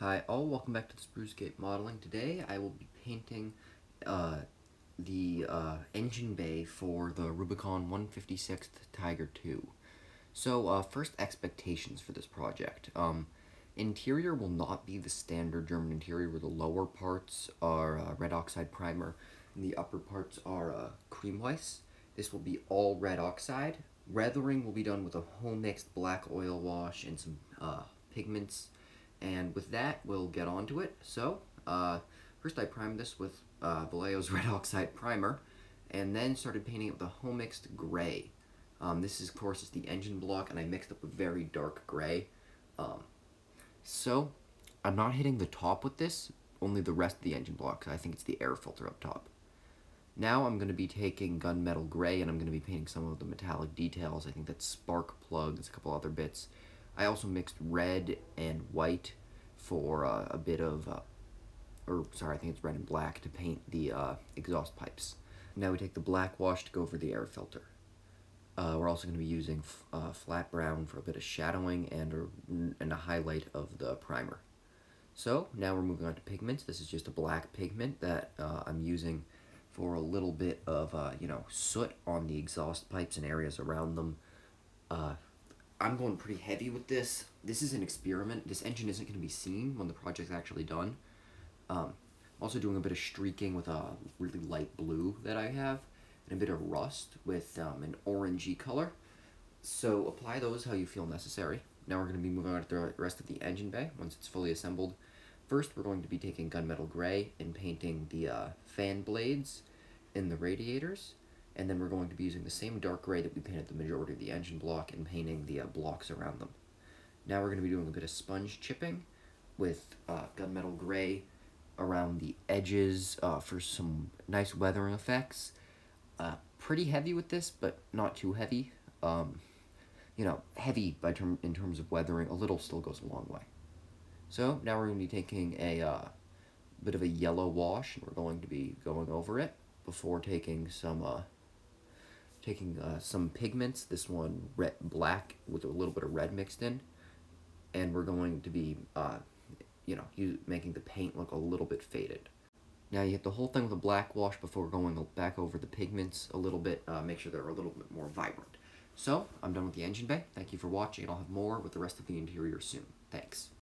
Hi all, welcome back to the Sprucegate Modeling. Today I will be painting the engine bay for the Rubicon 156th Tiger 2. So first expectations for this project. Interior will not be the standard German interior where the lower parts are red oxide primer and the upper parts are cream Weiss. This will be all red oxide. Weathering will be done with a home mixed black oil wash and some pigments. And with that, we'll get onto it. So, first I primed this with Vallejo's Red Oxide Primer, and then started painting it with a home mixed gray. This is, of course, is the engine block, and I mixed up a very dark gray. Um, so, I'm not hitting the top with this, only the rest of the engine block, 'cause I think it's the air filter up top. Now I'm going to be taking gunmetal gray, and I'm going to be painting some of the metallic details. I think that's spark plugs, a couple other bits. I also mixed red and white for a bit of, I think it's red and black to paint the exhaust pipes. Now we take the black wash to go over the air filter. We're also going to be using flat brown for a bit of shadowing and a highlight of the primer. So now we're moving on to pigments. This is just a black pigment that I'm using for a little bit of soot on the exhaust pipes and areas around them. I'm going pretty heavy with this. This is an experiment. This engine isn't going to be seen when the project's actually done. I'm also doing a bit of streaking with a really light blue that I have, and a bit of rust with an orangey color. So apply those how you feel necessary. Now we're going to be moving on to the rest of the engine bay once it's fully assembled. First, we're going to be taking gunmetal gray and painting the fan blades in the radiators. And then we're going to be using the same dark gray that we painted the majority of the engine block and painting the blocks around them. Now we're going to be doing a bit of sponge chipping with gunmetal gray around the edges for some nice weathering effects. Pretty heavy with this, but not too heavy. Heavy in terms of weathering. A little still goes a long way. So now we're going to be taking a bit of a yellow wash, and we're going to be going over it before taking some pigments. This one black with a little bit of red mixed in, and we're going to be making the paint look a little bit faded. Now you hit the whole thing with a black wash before going back over the pigments a little bit, make sure they're a little bit more vibrant. So, I'm done with the engine bay. Thank you for watching, and I'll have more with the rest of the interior soon. Thanks.